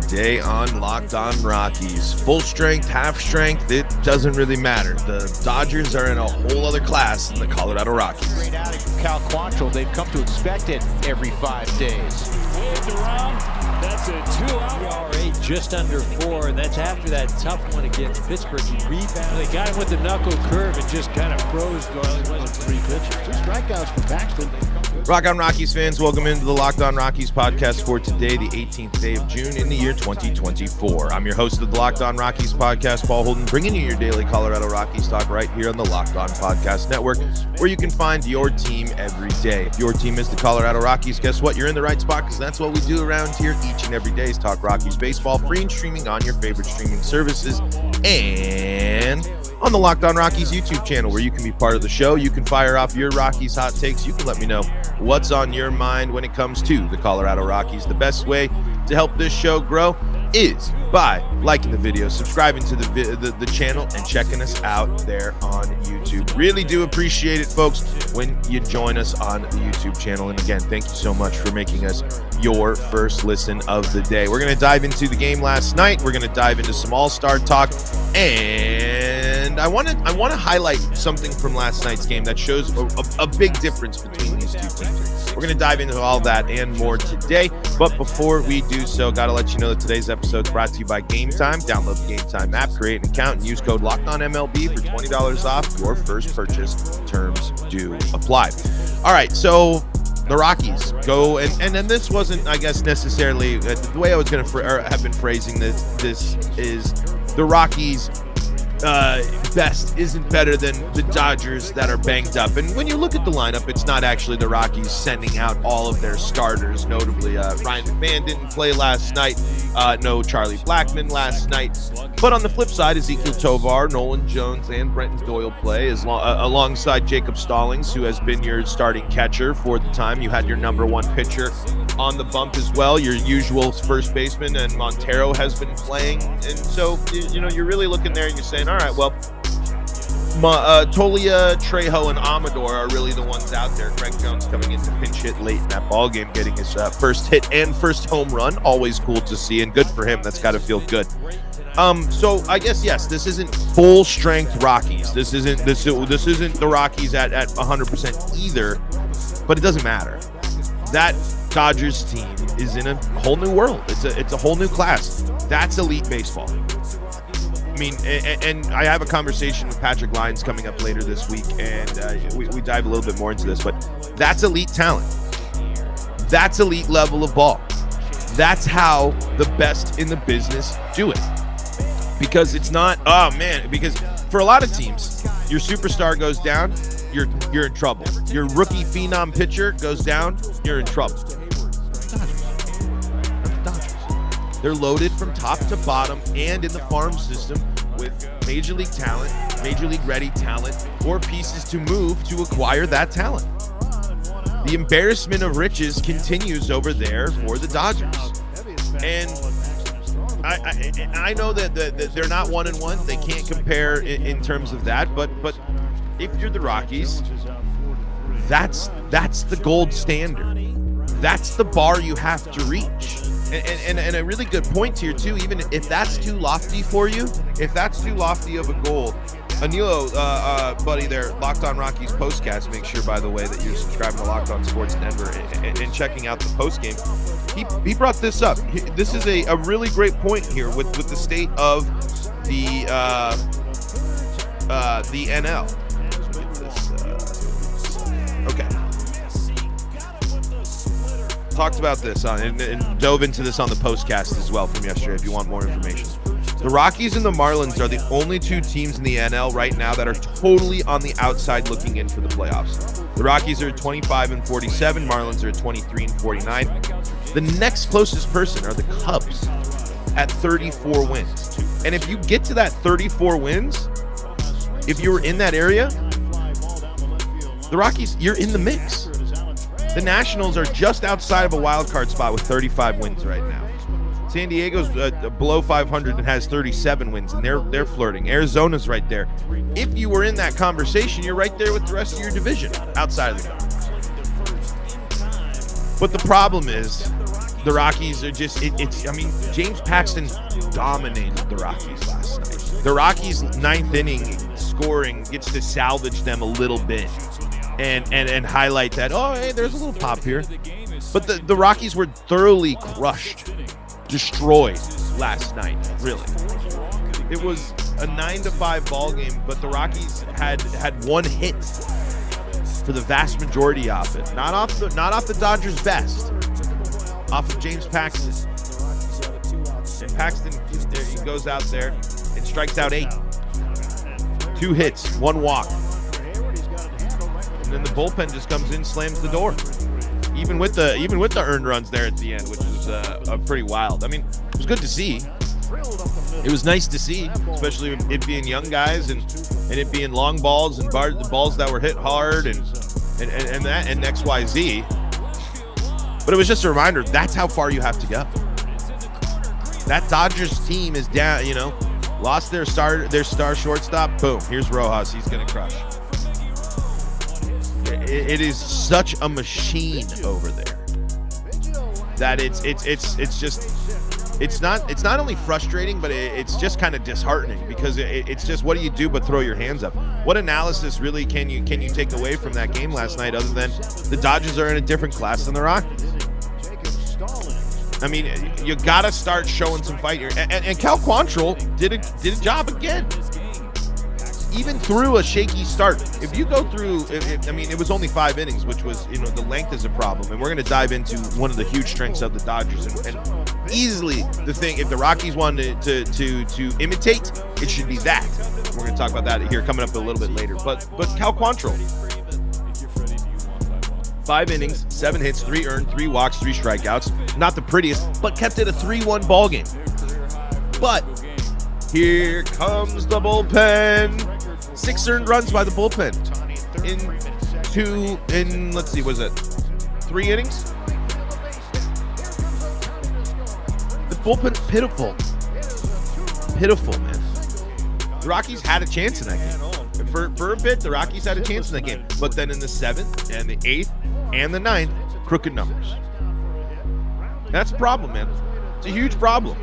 today on Locked On Rockies. Full strength, half strength, it doesn't really matter. The Dodgers are in a whole other class than the Colorado Rockies. Great outing from Cal Quantrill. They've come to expect it every 5 days. Waved around. That's a 2-out. ERA just under 4, and that's after that tough one against Pittsburgh. He rebounded. They got him with the knuckle curve and just kind of froze. Well, it wasn't 3 pitches. 2 strikeouts for Paxton. Rock on Rockies fans, welcome into the Locked On Rockies podcast for today, the 18th day of June in the year 2024. I'm your host of the Locked On Rockies podcast, Paul Holden, bringing you your daily Colorado Rockies talk right here on the Locked On Podcast Network, where you can find your team every day. If your team is the Colorado Rockies, guess what? You're in the right spot, because that's what we do around here each and every day is talk Rockies baseball, free and streaming on your favorite streaming services, and on the Locked On Rockies YouTube channel, where you can be part of the show. You can fire off your Rockies hot takes. You can let me know what's on your mind when it comes to the Colorado Rockies. The best way to help this show grow is by liking the video, subscribing to the channel, and checking us out there on YouTube. Really do appreciate it, folks, when you join us on the YouTube channel. And again, thank you so much for making us your first listen of the day. We're going to dive into the game last night. We're going to dive into some all-star talk, and I want to highlight something from last night's game that shows a big difference between these two teams. We're going to dive into all that and more today. But before we do so, got to let you know that today's episode is brought to you by Game Time. Download the Game Time app, create an account, and use code LOCKEDONMLB for $20 off your first purchase. Terms do apply. All right, so the Rockies go, and then this wasn't, I guess, necessarily the way I was going to have been phrasing this. This is the Rockies' best isn't better than the Dodgers that are banged up. And when you look at the lineup, it's not actually the Rockies sending out all of their starters. Notably, Ryan McMahon didn't play last night. No Charlie Blackmon last night. But on the flip side, Ezekiel Tovar, Nolan Jones, and Brenton Doyle play alongside Jacob Stallings, who has been your starting catcher for the time. You had your number one pitcher on the bump as well. Your usual first baseman, and Montero has been playing. And so, you're really looking there and you're saying, all right, well, Tolia, Trejo, and Amador are really the ones out there. Craig Jones coming in to pinch hit late in that ball game, getting his first hit and first home run. Always cool to see, and good for him. That's got to feel good. So I guess, yes, this isn't full strength Rockies. This isn't the Rockies at 100% either, but it doesn't matter. That Dodgers team is in a whole new world. It's a whole new class. That's elite baseball. I mean, and I have a conversation with Patrick Lyons coming up later this week, and we dive a little bit more into this, but that's elite talent. That's elite level of ball. That's how the best in the business do it. Because it's not, because for a lot of teams, your superstar goes down, you're in trouble. Your rookie phenom pitcher goes down, you're in trouble. They're loaded from top to bottom and in the farm system with major league talent, major league ready talent, or pieces to move to acquire that talent. The embarrassment of riches continues over there for the Dodgers. And I know that they're not 1-1. They can't compare in terms of that. But if you're the Rockies, that's the gold standard. That's the bar you have to reach. And a really good point here, too, even if that's too lofty for you, if that's too lofty of a goal, Anilo, buddy there, Locked On Rockies postcast, make sure, by the way, that you're subscribing to Locked On Sports Denver and checking out the postgame. He brought this up. This is a really great point here with the state of the NL. Okay. Talked about this and dove into this on the postcast as well from yesterday if you want more information. The Rockies and the Marlins are the only two teams in the NL right now that are totally on the outside looking in for the playoffs. The Rockies are at 25-47, Marlins are at 23-49. The next closest person are the Cubs at 34 wins. And if you get to that 34 wins, if you were in that area, the Rockies, you're in the mix. The Nationals are just outside of a wild card spot with 35 wins right now. San Diego's below 500 and has 37 wins, and they're flirting. Arizona's right there. If you were in that conversation, you're right there with the rest of your division outside of the Cubs. But the problem is the Rockies are just, James Paxton dominated the Rockies last night. The Rockies' ninth inning scoring gets to salvage them a little bit and highlight that, oh, hey, there's a little pop here. But the Rockies were thoroughly crushed, destroyed last night, really. It was a 9-5 ball game, but the Rockies had one hit for the vast majority of it. Not off the Dodgers' best. Off of James Paxton. And Paxton, he goes out there and strikes out 8. 2 hits, 1 walk. And then the bullpen just comes in, slams the door. Even with the earned runs there at the end, which was pretty wild. I mean, it was good to see. It was nice to see, especially it being young guys and it being long balls and the balls that were hit hard and XYZ. But it was just a reminder, that's how far you have to go. That Dodgers team is down, lost their star shortstop. Boom, here's Rojas. He's going to crush. It is such a machine over there that it's not only frustrating, but it's just kind of disheartening because it's just, what do you do but throw your hands up? What analysis really can you take away from that game last night other than the Dodgers are in a different class than the Rockies? I mean, you got to start showing some fight here. And Cal Quantrill did a job again. Even through a shaky start, if you go through, it was only 5 innings, which was, the length is a problem. And we're going to dive into one of the huge strengths of the Dodgers. And easily the thing, if the Rockies wanted to imitate, it should be that. We're going to talk about that here coming up a little bit later. But Cal Quantrill, 5 innings, 7 hits, 3 earned, 3 walks, 3 strikeouts. Not the prettiest, but kept it a 3-1 ball game. But here comes the bullpen. 6 earned runs by the bullpen let's see, was it 3 innings? The bullpen's pitiful, man. The Rockies had a chance in that game. For a bit, the Rockies had a chance in that game. But then in the 7th and the 8th and the 9th, crooked numbers. That's a problem, man. It's a huge problem.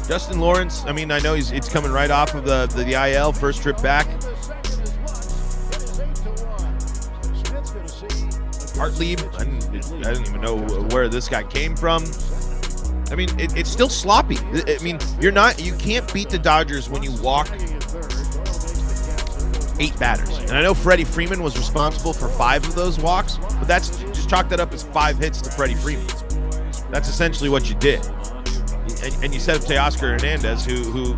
Justin Lawrence, I know it's coming right off of the IL, first trip back. Hartlieb, I didn't even know where this guy came from. It's still sloppy. You can't beat the Dodgers when you walk 8 batters. And I know Freddie Freeman was responsible for 5 of those walks, but that's just chalk that up as 5 hits to Freddie Freeman. That's essentially what you did. And you set up Teoscar Hernandez, who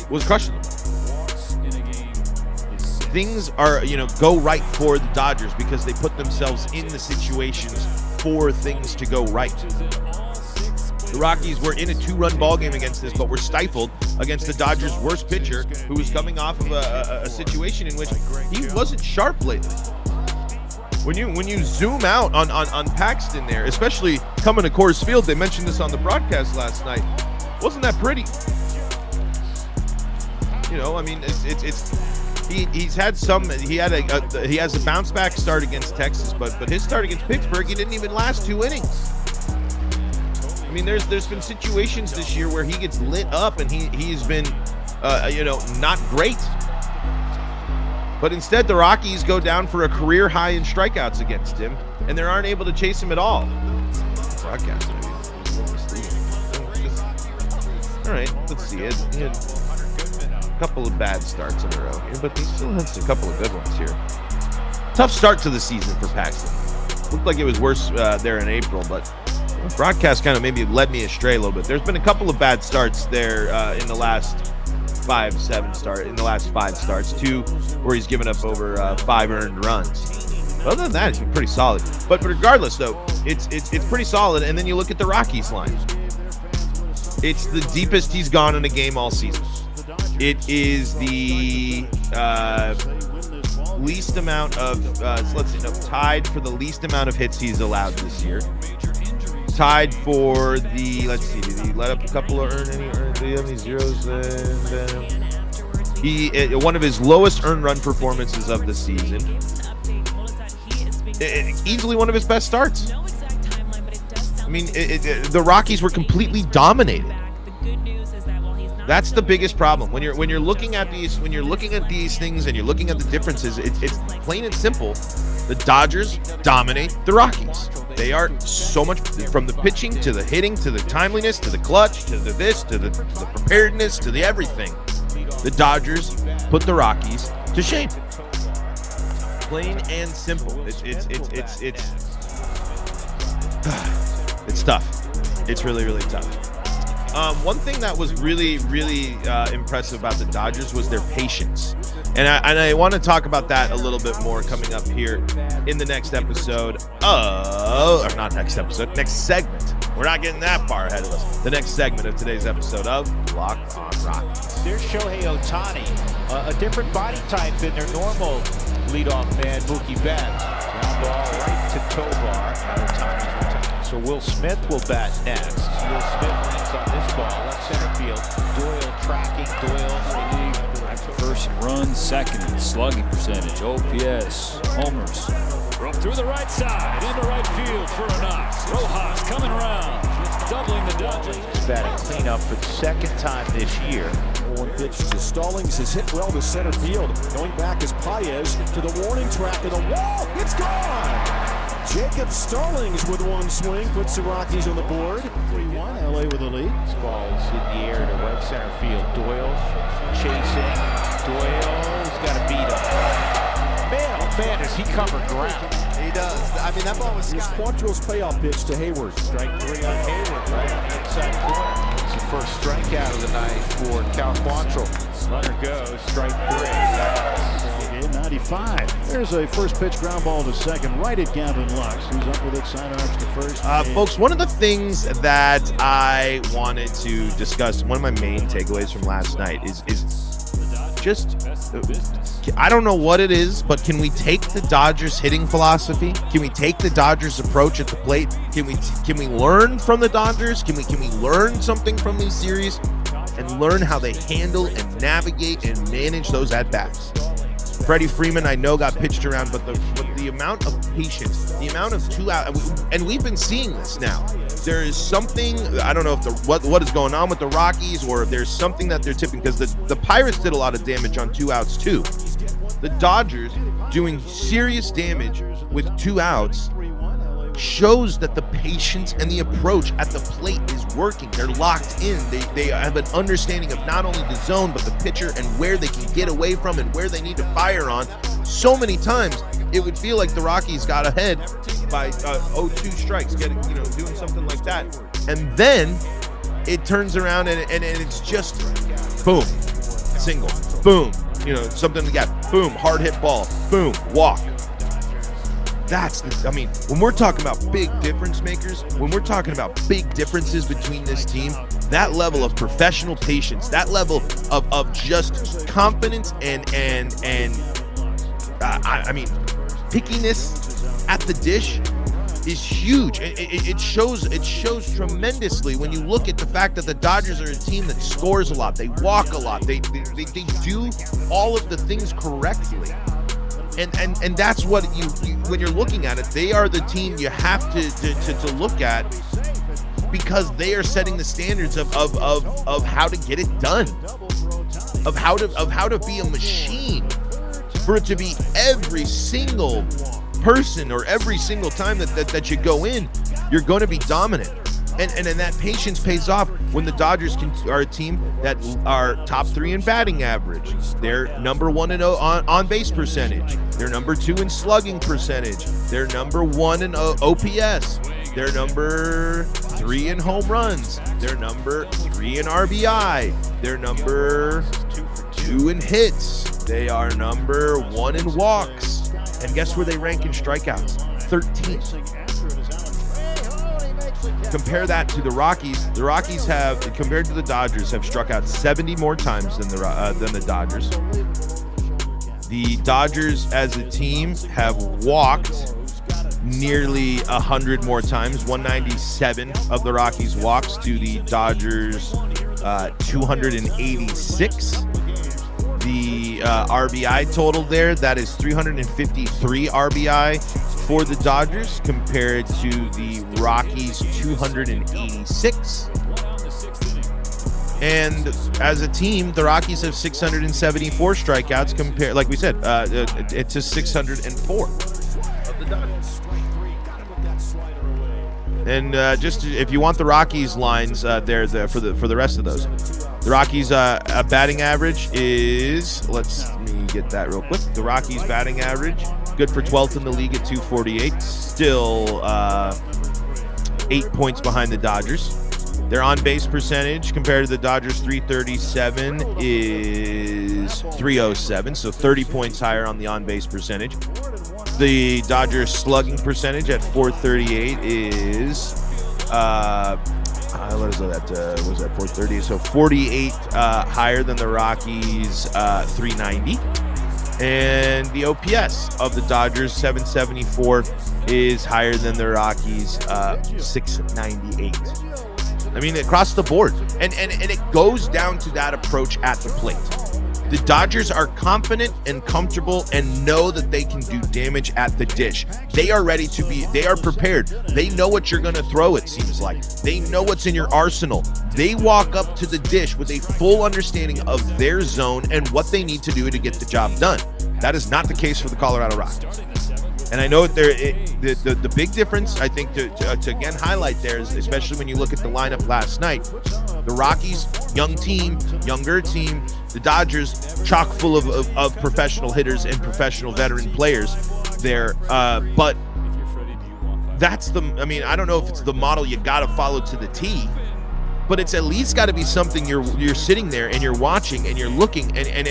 was crushing them. Things are, go right for the Dodgers because they put themselves in the situations for things to go right. The Rockies were in a 2-run ball game against this, but were stifled against the Dodgers' worst pitcher, who was coming off of a situation in which he wasn't sharp lately. When you zoom out on Paxton there, especially coming to Coors Field, they mentioned this on the broadcast last night. Wasn't that pretty? He has a bounce back start against Texas, but his start against Pittsburgh, he didn't even last 2 innings. There's been situations this year where he gets lit up and he's been not great. But instead, the Rockies go down for a career high in strikeouts against him, and they aren't able to chase him at all. Broadcast, all right, let's see it. He had a couple of bad starts in a row here, but he still has a couple of good ones here. Tough start to the season for Paxton. Looked like it was worse there in April, but the broadcast kind of maybe led me astray a little bit. There's been a couple of bad starts there in the last 5 starts, 2 where he's given up over 5 earned runs. But other than that, he's been pretty solid. But regardless, though, it's pretty solid. And then you look at the Rockies line. It's the deepest he's gone in a game all season. It is the least amount of tied for the least amount of hits he's allowed this year. Tied for the, did he let up a couple of do you have any zeros? One of his lowest earned run performances of the season. Easily one of his best starts. I mean, the Rockies were completely dominated. That's the biggest problem when you're looking at these things and you're looking at the differences. It's plain and simple. The Dodgers dominate the Rockies. They are so much, from the pitching to the hitting to the timeliness to the clutch to the this to the preparedness to the everything. The Dodgers put the Rockies to shame. Plain and simple. It's tough. It's really, really tough. One thing that was really, really impressive about the Dodgers was their patience. And I want to talk about that a little bit more coming up here in the next episode. Next segment. We're not getting that far ahead of us. The next segment of today's episode of Locked on Rockies. There's Shohei Ohtani, a different body type than their normal leadoff man, Mookie Betts. Ground ball right to Tovar. Ohtani's retired. So Will Smith will bat next. Will Smith lands on this ball, left center field. Doyle tracking. First and run, second in slugging percentage, OPS, homers. Through the right side, into right field for a knock. Rojas coming around, doubling the Dodgers. Batting cleanup for the second time this year. One pitch to Stallings has hit well to center field. Going back is Paez to the warning track of the wall. It's gone! Jacob Stallings with one swing puts the Rockies on the board. 3-1, LA with the lead. This ball is in the air to right center field. Doyle chasing. Doyle's got to beat him. Man, oh man, does he cover ground. He does. I mean, that ball was Quantrill's payoff pitch to Hayward. Strike three on Hayward, right on the inside corner. It's the first strikeout of the night for Cal Quantrill. Runner goes, strike three. Game 95. There's a first pitch ground ball to second, right at Gavin Lux, who's up with it, sidearms to first. Folks, one of the things that I wanted to discuss, one of my main takeaways from last night is just, I don't know what it is, but can we take the Dodgers hitting philosophy? Can we take the Dodgers approach at the plate? Can we learn from the Dodgers? Can we learn something from these series and learn how they handle and navigate and manage those at-bats? Freddie Freeman, I know, got pitched around, but the amount of patience, the amount of 2 out, and we've been seeing this now. There is something, I don't know if what is going on with the Rockies, or if there's something that they're tipping, because the Pirates did a lot of damage on 2 outs too. The Dodgers doing serious damage with 2 outs shows that the patience and the approach at the plate is working. They're locked in. They have an understanding of not only the zone, but the pitcher and where they can get away from and where they need to fire on. So many times it would feel like the Rockies got ahead by 0-2 strikes, doing something like that. And then it turns around and it's just boom, single, boom, something like that, boom, hard hit ball, boom, walk. When we're talking about big difference makers, when we're talking about big differences between this team, that level of professional patience, that level of just confidence and pickiness at the dish is huge. It shows tremendously when you look at the fact that the Dodgers are a team that scores a lot, they walk a lot, they do all of the things correctly. And that's what you when you're looking at it, they are the team you have to look at, because they are setting the standards of how to get it done, of how to be a machine, for it to be every single person or every single time that you go in, you're going to be dominant. And that patience pays off when the Dodgers are a team that are top 3 in batting average. They're number 1 in on base percentage. They're number 2 in slugging percentage. They're number 1 in OPS. They're number 3 in home runs. They're number 3 in RBI. They're number 2 in hits. They are number 1 in walks. And guess where they rank in strikeouts? 13th. Compare that to the Rockies. The Rockies have, compared to the Dodgers, have struck out 70 more times than the Dodgers. The Dodgers as a team have walked nearly 100 more times, 197 of the Rockies walks to the Dodgers 286. The RBI total there, that is 353 RBI for the Dodgers compared to the Rockies 286. And as a team, the Rockies have 674 strikeouts compared, like we said, to 604 of the Dodgers. And just if you want the Rockies lines there for the rest of those, the Rockies batting average is, let me get that real quick. The Rockies batting average, good for 12th in the league at 248, still 8 points behind the Dodgers. Their on-base percentage compared to the Dodgers 337 is 307, so 30 points higher on the on-base percentage. The Dodgers slugging percentage at 438 is what is that? Was that 430? So 48 higher than the Rockies 390. And the OPS of the Dodgers 774 is higher than the Rockies 698. I mean, across the board. And it goes down to that approach at the plate. The Dodgers are confident and comfortable and know that they can do damage at the dish. They are ready to be, they are prepared. They know what you're going to throw, it seems like. They know what's in your arsenal. They walk up to the dish with a full understanding of their zone and what they need to do to get the job done. That is not the case for the Colorado Rockies. And I know the big difference, I think, to again highlight there is, especially when you look at the lineup last night, the Rockies, younger team, the Dodgers, chock full of professional hitters and professional veteran players there. But that's I don't know if it's the model you got to follow to the T, but it's at least got to be something you're sitting there and you're watching and you're looking and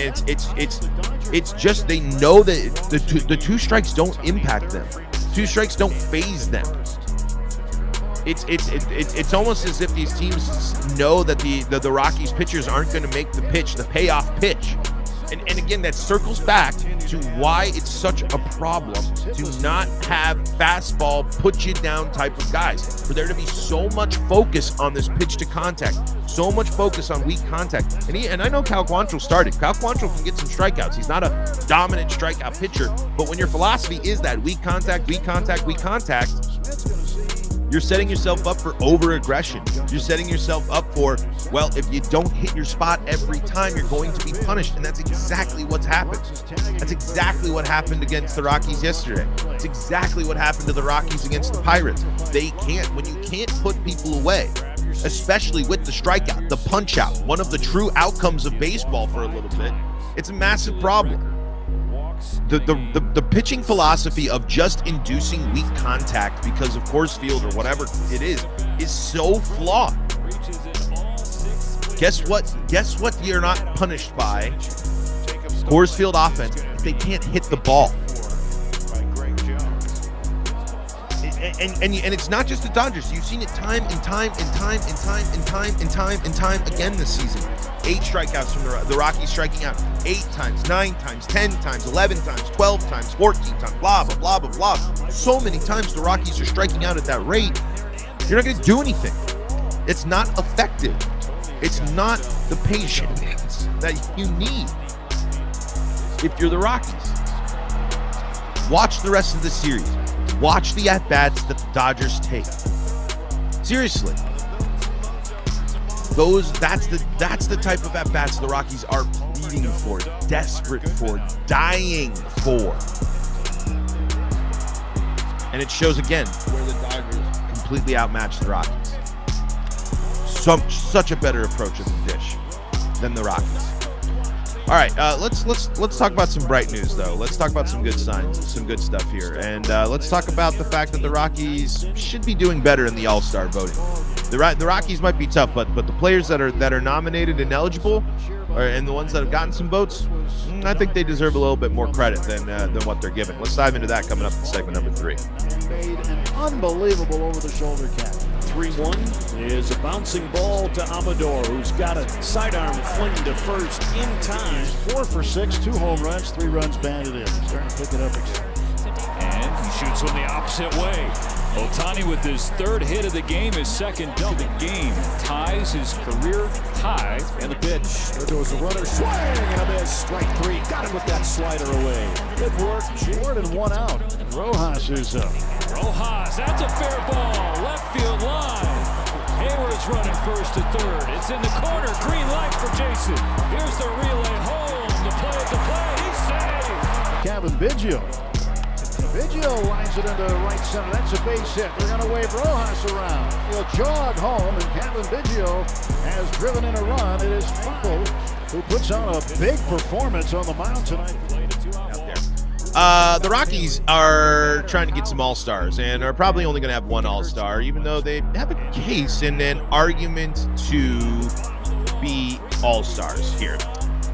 it's just they know that the two strikes don't impact them. Two strikes don't phase them. It's almost as if these teams know that the Rockies pitchers aren't going to make the pitch, the payoff pitch. And again, that circles back to why it's such a problem to not have fastball, put you down type of guys. For there to be so much focus on this pitch to contact, so much focus on weak contact. And I know Cal Quantrill started. Cal Quantrill can get some strikeouts. He's not a dominant strikeout pitcher, but when your philosophy is that weak contact, you're setting yourself up for over-aggression. You're setting yourself up for, well, if you don't hit your spot every time, you're going to be punished. And that's exactly what's happened. That's exactly what happened against the Rockies yesterday. It's exactly what happened to the Rockies against the Pirates. When you can't put people away, especially with the strikeout, the punch-out, one of the true outcomes of baseball for a little bit, it's a massive problem. The pitching philosophy of just inducing weak contact because of course field or whatever it is so flawed. Guess what you're not punished by? Coors Field offense if they can't hit the ball. And it's not just the Dodgers. You've seen it time and time again this season. 8 strikeouts from the Rockies, striking out 8 times, 9 times, 10 times, 11 times, 12 times, 14 times, blah, blah, blah, blah, blah. So many times the Rockies are striking out at that rate. You're not going to do anything. It's not effective. It's not the patience that you need if you're the Rockies. Watch the rest of the series. Watch the at-bats that the Dodgers take. Seriously. That's the type of at-bats the Rockies are pleading for, desperate for, dying for. And it shows again where the Dodgers completely outmatched the Rockies. Such a better approach at the dish than the Rockies. All right, let's talk about some bright news, though. Let's talk about some good signs, some good stuff here, and let's talk about the fact that the Rockies should be doing better in the All-Star voting. The Rockies might be tough, but the players that are nominated and eligible, and the ones that have gotten some votes, I think they deserve a little bit more credit than what they're given. Let's dive into that coming up in segment number 3. Made an unbelievable over-the-shoulder catch. 3-1 is a bouncing ball to Amador, who's got a sidearm fling to first in time. 4 for 6, 2 home runs, 3 runs banded in. Starting to pick it up again. And he shoots from the opposite way. Ohtani with his third hit of the game, his second of the game, ties his career high. And the pitch. There goes the runner. Swing and a miss. Strike three. Got him with that slider away. Good work. Short and one out. And Rojas is up. Rojas, that's a fair ball. Left field line. Hayward's running first to third. It's in the corner. Green light for Jason. Here's the relay home. The play at the plate. He's safe. Kevin Biggio. Biggio lines it into right center. That's a base hit. They're going to wave Rojas around. He'll jog home, and Kevin Biggio has driven in a run. It is Fumble who puts on a big performance on the mound tonight. The Rockies are trying to get some all-stars and are probably only going to have one all-star, even though they have a case and an argument to be all-stars here.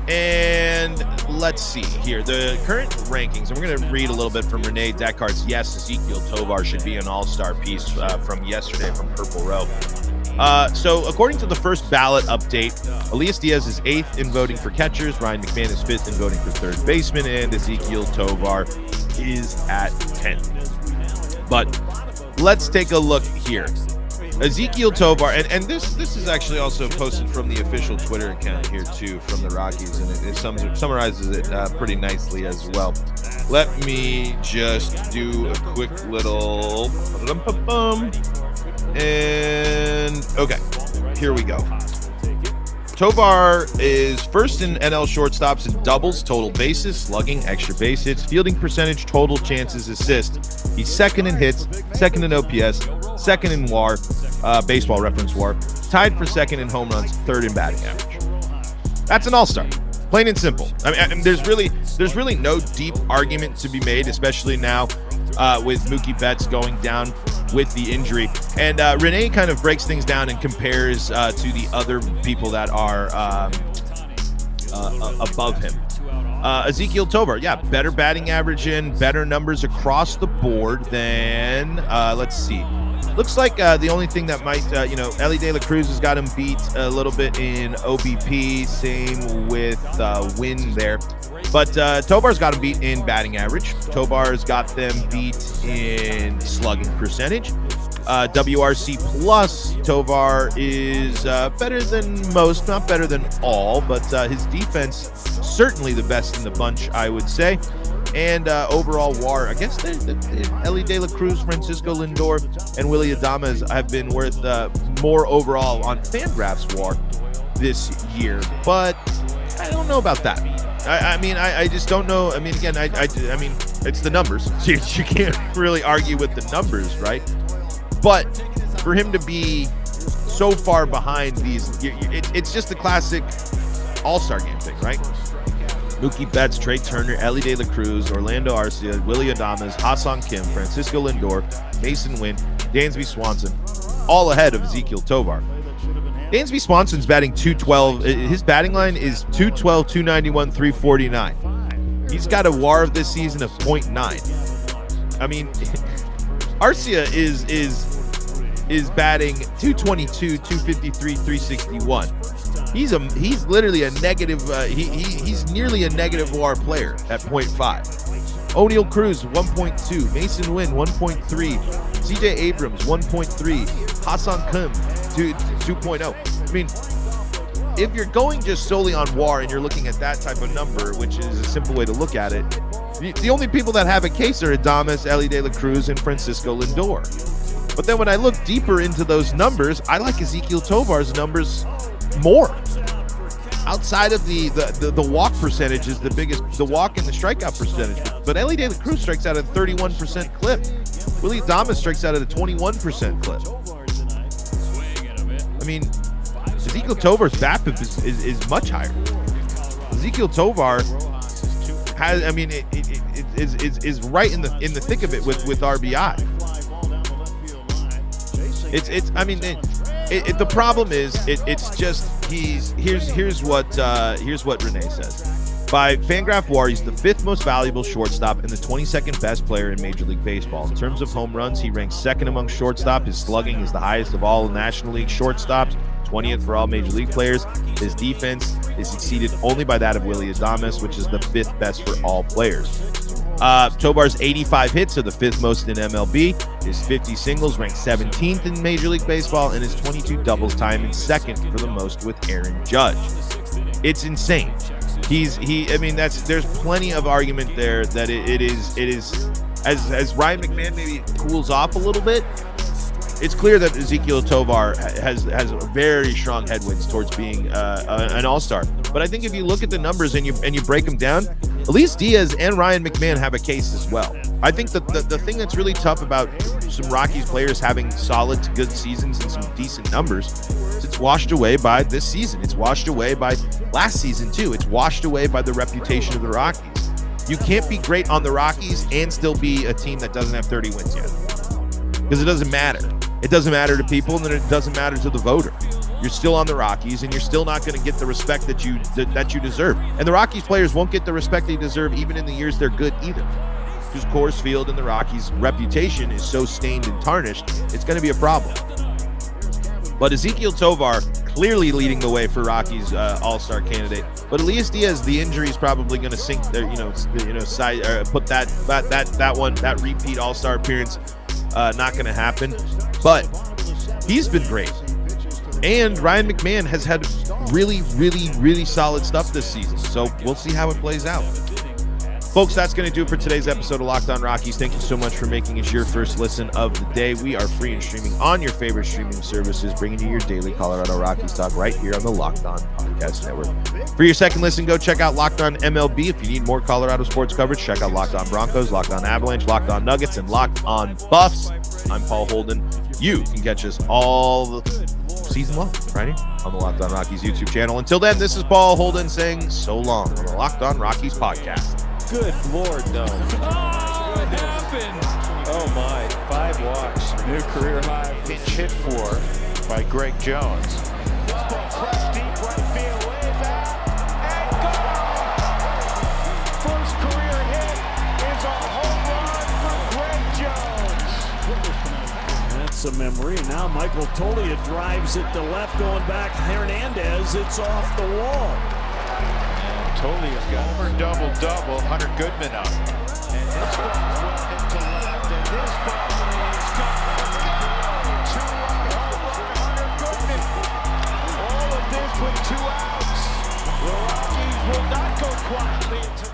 And let's see here, the current rankings, and we're going to read a little bit from Renee Descartes. Yes, Ezequiel Tovar should be an all-star piece from yesterday from Purple Row. So according to the first ballot update, Elias Diaz is 8th in voting for catchers, Ryan McMahon is 5th in voting for third baseman, and Ezequiel Tovar is at 10th. But let's take a look here. Ezequiel Tovar, and this is actually also posted from the official Twitter account here too from the Rockies, and it summarizes it pretty nicely as well. Let me just do a quick little and okay, here we go. Tovar is first in NL shortstops in doubles, total bases, slugging, extra base hits, fielding percentage, total chances, assists. He's second in hits, second in OPS, second in WAR, baseball reference WAR, tied for second in home runs, third in batting average. That's an all-star, plain and simple. I mean, there's really no deep argument to be made, especially now with Mookie Betts going down with the injury. And Renee kind of breaks things down and compares to the other people that are above him. Ezequiel Tovar, yeah, better batting average and better numbers across the board than, let's see. Looks like the only thing that might, Ellie De La Cruz has got him beat a little bit in OBP, same with win there. But Tovar's got him beat in batting average. Tovar's got them beat in slugging percentage. WRC plus, Tovar is better than most, not better than all, but his defense certainly the best in the bunch, I would say. And overall WAR, I guess Ellie De La Cruz, Francisco Lindor, and Willy Adames have been worth more overall on Fangraphs WAR this year, but I don't know about that. I just don't know. I mean, again, I mean, it's the numbers. So you can't really argue with the numbers, right? But for him to be so far behind these, it's just the classic all-star game thing, right? Mookie Betts, Trey Turner, Ellie De La Cruz, Orlando Arcia, Willy Adames, Ha-Seong Kim, Francisco Lindor, Mason Wynn, Dansby Swanson, all ahead of Ezequiel Tovar. Dansby Swanson's batting .212. His batting line is .212, .291, .349. He's got a WAR of this season of .9. I mean, Arcia is batting .222, .253, .361. He's literally a negative. He's nearly a negative WAR player at .5. O'Neal Cruz 1.2, Mason Wynn 1.3, CJ Abrams 1.3, Ha-Seong Kim 2.0. I mean, if you're going just solely on WAR and you're looking at that type of number, which is a simple way to look at it, the only people that have a case are Adames, Ellie De La Cruz, and Francisco Lindor. But then when I look deeper into those numbers, I like Ezequiel Tovar's numbers more. Outside of the walk percentage is the biggest, the walk and the strikeout percentage. But Ellie De La Cruz strikes out at a 31% clip. Willy Adames strikes out at a 21% clip. I mean, Ezequiel Tovar's BABIP is much higher. Ezequiel Tovar has, I mean, is right in the thick of it with RBI. The problem is it's just here's what Renee says. By Fangraph WAR, he's the 5th most valuable shortstop and the 22nd best player in Major League Baseball. In terms of home runs, he ranks 2nd among shortstop. His slugging is the highest of all National League shortstops, 20th for all Major League players. His defense is exceeded only by that of Willy Adames, which is the 5th best for all players. Tovar's 85 hits are the 5th most in MLB. His 50 singles ranked 17th in Major League Baseball, and his 22 doubles time in 2nd for the most with Aaron Judge. It's insane. There's plenty of argument there that it is as Ryan McMahon maybe cools off a little bit. It's clear that Ezequiel Tovar has very strong headwinds towards being an all-star. But I think if you look at the numbers and you break them down, Elias Diaz and Ryan McMahon have a case as well. I think the thing that's really tough about some Rockies players having solid to good seasons and some decent numbers is it's washed away by this season. It's washed away by last season too. It's washed away by the reputation of the Rockies. You can't be great on the Rockies and still be a team that doesn't have 30 wins yet, because it doesn't matter. It doesn't matter to people, and then it doesn't matter to the voter. You're still on the Rockies, and you're still not going to get the respect that you deserve. And the Rockies players won't get the respect they deserve even in the years they're good either, because Coors Field and the Rockies' reputation is so stained and tarnished, it's going to be a problem. But Ezequiel Tovar clearly leading the way for Rockies all-star candidate. But Elias Diaz, the injury is probably going to sink there. Put that repeat all-star appearance not going to happen. But he's been great. And Ryan McMahon has had really, really, really solid stuff this season. So we'll see how it plays out. Folks, that's going to do it for today's episode of Locked On Rockies. Thank you so much for making us your first listen of the day. We are free and streaming on your favorite streaming services, bringing you your daily Colorado Rockies talk right here on the Locked On Podcast Network. For your second listen, go check out Locked On MLB. If you need more Colorado sports coverage, check out Locked On Broncos, Locked On Avalanche, Locked On Nuggets, and Locked On Buffs. I'm Paul Holden. You can catch us all season long right here on the Locked On Rockies YouTube channel. Until then, this is Paul Holden saying so long on the Locked On Rockies podcast. Good Lord, no. What happened? Oh, my. 5 walks. New career high pitch hit for by Greg Jones. This ball crushed deep right field, way back, and gone! First career hit is a home run for Greg Jones. That's a memory. Now Michael Tolia drives it to left, going back. Hernandez, it's off the wall. Tolia's got homer double, Hunter Goodman up. And this one's running to left, and this ball is gone. 2 outs, Hunter Goodman. All of this with 2 outs. The Rockies will not go quietly into